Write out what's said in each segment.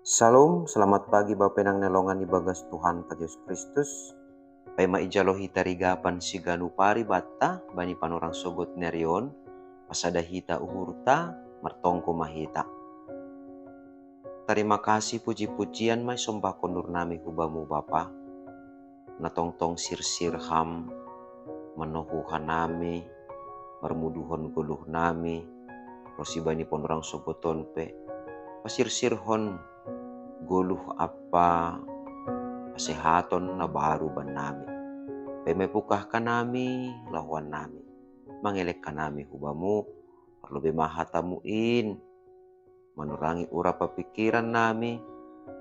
Salam, selamat pagi Bapak nang nelongan ibagas Tuhan ka Yesus Kristus. Pai maijalo hita rigapan si ganu pari batta bani panorang sogot nerion pasada hita uhurta martongko mahita. Terima kasih puji-pujian mai sombah kondur nami hubamu Bapa. Natongtong sir-sir ham menohuhan nami marmuduhon guluh nami rosi bani panorang sogoton pe pasir-sir hon guluh apa kesehatan na baru ban nami. Pemepukah kanami lawan nami. Mangelek kanami hubamu. Perlu mahatamuin. Menurangi ura pikiran nami.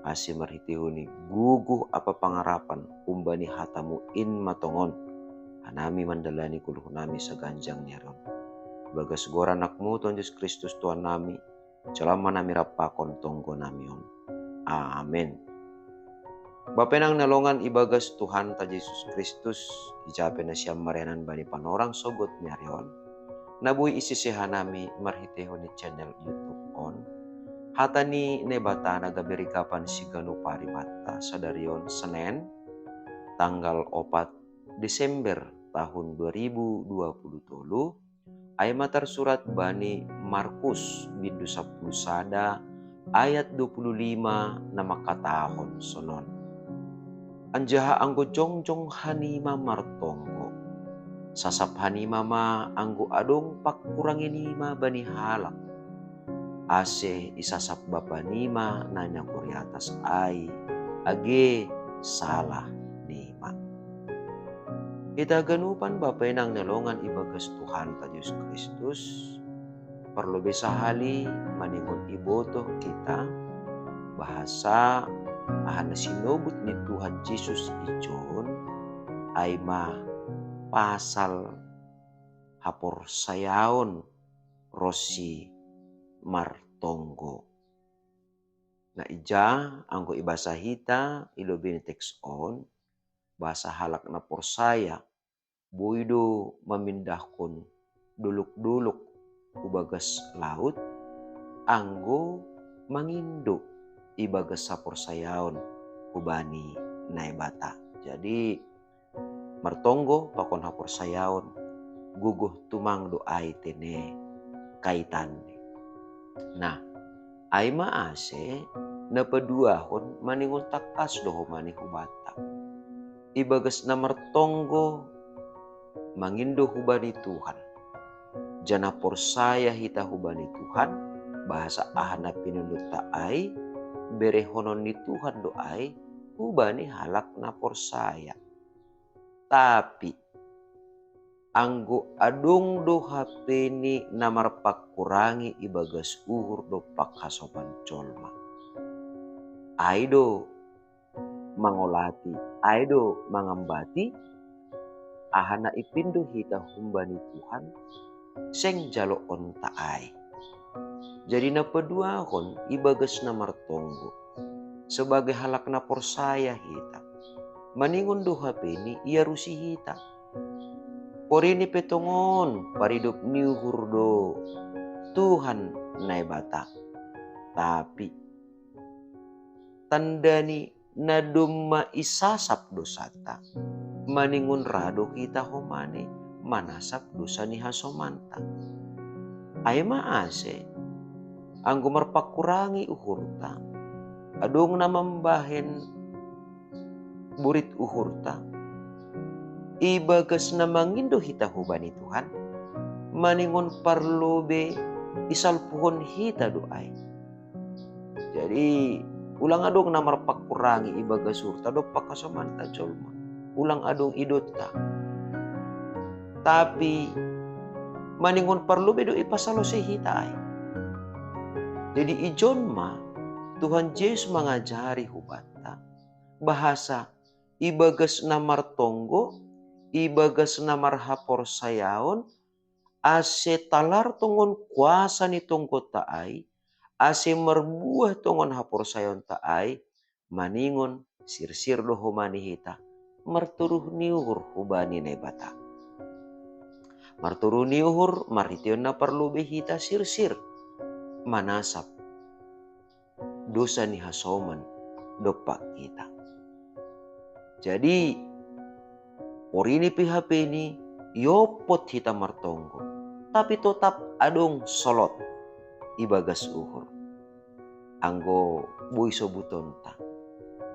Asi marhitihuni guguh apa pangarapan. Umbani hatamuin matongon. Anami mandalani kuluh nami saganjang nyaron. Bagas gora anakmu Tuhan Yesus Kristus Tuhan nami. Selama nami rapakon tonggo namion. Amin. Bapak nang nalongan ibagas Tuhan ta Yesus Kristus ijape na siya marianan bani panorang sogot nyarion. Nabui isisehan nami marhiteho ni channel YouTube on. Hata ni nebata nagabiri kapan si ganu paribata sadarion Senin tanggal 4 Desember tahun 2020 ay matar surat bani Markus bindu 10 sada ayat 25 na makatahon sonon. Anjaha anggo jongjong hanima martonggo. Sasap hanima ma anggo adong pakurangi nima bani halak. Ase isasap bapa nima nanya kuri atas ai. Age salah nima. Kita ganupan bapa nang nelongan ibagas Tuhan ta Yesus Kristus. Perlu bisa hali maningon ibotoh kita. Bahasa ahana sinobut ni Tuhan Yesus ijon ay pasal hapor sayaon rosi martonggo. Na ija anggo ibasa hita ilobini teks on bahasa halak na porsaya buido memindahkon duluk-duluk ubagas laut anggo mangindo ibagas sapor sayaon ubani naibata. Jadi martonggo pakon hapor sayaon guguh tumang doai tene kaitan. Nah, ay maase na paduahon maningon takas doho mani hubata. Ibagas na martonggo mangindo hubani Tuhan. Jana porsaya hita hubani Tuhan bahasa ahana pinundut taay berehonon ni Tuhan doai ubani halak na porsaya. Tapi anggo adong do hapeni namar pakurangi ibagas uhur do pakasopan colma. Aido mangolati, aido mangambati ahana ipindo hita humbani Tuhan seng jalo on taay. Jadi na paduahon ibagas na martonggo sebagai halak na porsaya hita. Maningon do hapeni iya rusi hita. Porini petongon paridup niuhur do Tuhan naibata. Tapi tandani na dumma isasap dosata. Maningon rado kita homane manasap dosa ni hasomanta. Ay maase anggo marpakurangi uhurta adong na mambahen burit uhurta ibagas na mangindo hita hubani Tuhan maningon parlobe isalpuhon hita doay. Jadi ulang adong na marpakurangi ibagas urta do pakasomanta jolma ulang adong idotta. Tapi maningon parlobe do ipasalose hita ay. Jadi ijon ma Tuhan Yesus mengajari hubata bahasa ibagas na martonggo, ibagas na marhapor sayaon, ase talar tongon kuasa ni tonggo taay, ase marbuah tongon hapor sayaon taay, maningon sirsir do humani hita, marturuh niuhur hubani nebata. Marturuh niuhur marhitiyon na parlube hita sirsir manasap dosa ni hasoman dopa kita. Jadi orini PHP ini yopot hita martonggo, tapi tetap adong solot ibagas uhur. Anggo bui sobuton ta,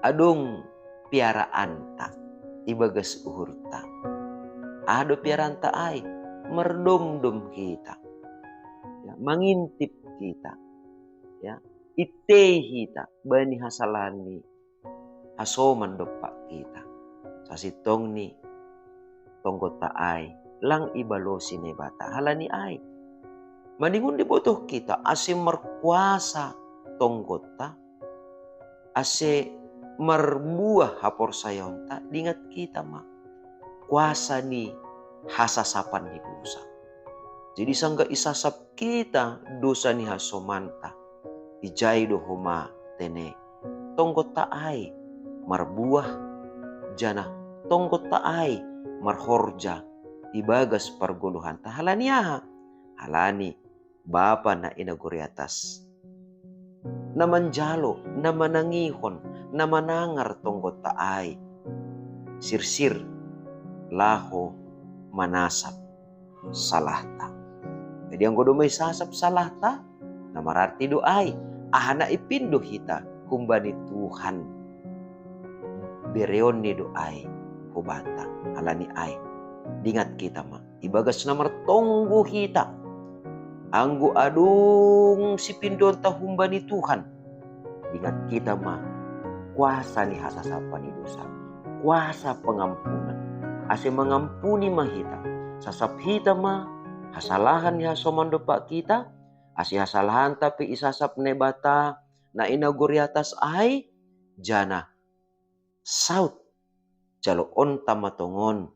adong piaraan ta ibagas uhur ta. Ado piaraan ta ay merdom-dom kita, ya, mengintip kita, ya, ite kita bani hasalani hasoman dopa kita. Sasitong ni tonggot ta ay lang ibalosi ne bata halani ay. Maningun dibutuh kita ase merkuasa tonggot ta, ase merbuah hapor sayon ta, dingat kita ma kuasa ni hasasapan ni dosa. Jadi sangga isasap kita dosa ni hasomanta, ijay do huma tene tonggot ta ay marbuah jana, tonggot ta ay marhorja ibagas parguluhan ta halani aha, halani Bapa na inaguri atas na manjalo, na manangihon, na manangar tonggot ta ay sirsir laho manasap salahta. Jadi ang godo may sasap salahta na mararti do ay ahana ipindo hita kumbani Tuhan bereon ni do ay hubata halani ay dingat kita ma ibagas na martonggo hita anggo adung si pindon ta humbani Tuhan, dingat kita ma kuasa ni hasasapa ni dosa, kuasa pengampunan, ase mengampuni mahita, sasap hita ma hasalahan ni hasoman dopa kita, ase hasalahan tapi isasap ne bata na inaguri atas ay jana saut jalo onta matongon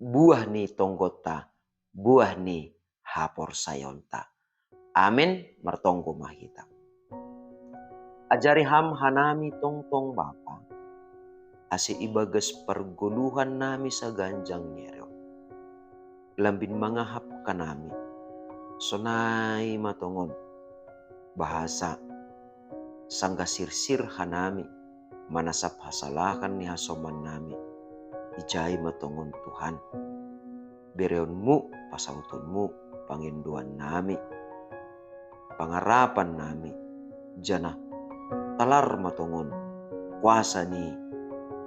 buah ni tonggota, buah ni hapor sayonta. Amin martonggo mahita. Ajari ham hanami tongtong Bapa, ase ibagas perguluhan nami sa ganjang nero. Lambin mangahap kanami, sonay matongon, bahasa sangga sirsir hanami, manasap hasalakan ni hasoman nami, ijay matongon Tuhan. Bereonmu, pasautunmu, panginduan nami, pangarapan nami, jana talar matongon, kuasa ni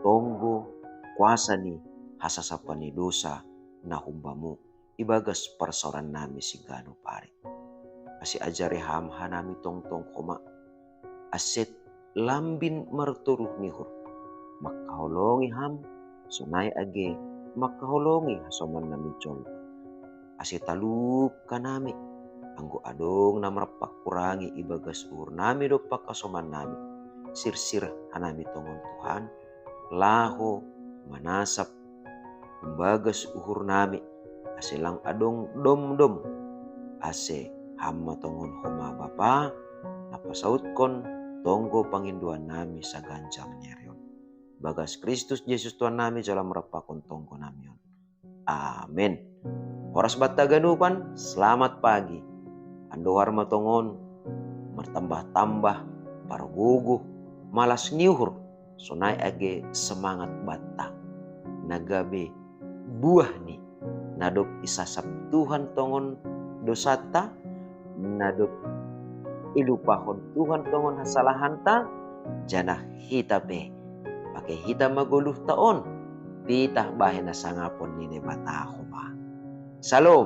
tonggo, kuasa ni hasasapan ni dosa na humbamu, ibagas parsoran nami si gano pare. Asi ajari ham hanami tongtong koma, aset lambin marturuh nihur, makahulongi ham, sunay age, makahulongi hasoman nami jolpa. Ase talup kanami, anggo adong na marapak kurangi ibagas uhur nami do pakasoman nami, sirsir hanami tongon Tuhan, laho manasap imbagas uhur nami, ase lang adong dom-dom, ase hamma tongon homa Bapa, napasaut kon tonggo panginduan nami sa ganjang nyerion. Bagas Kristus Yesus Tuhan nami jalan merapakon tonggo namion. Amin. Oras bataganupan, selamat pagi. Andohar matongon, martambah-tambah, parguguh, malas niuhur, sunay age semangat bata. Nagabe buah ni, nadop isasap Tuhan tongon dosata, nadop ilupahon Tuhan tongon hasalahanta, janah hita be, pakai hita maguluh taon, pitah bahe na sangapon ni bata ba. Salom.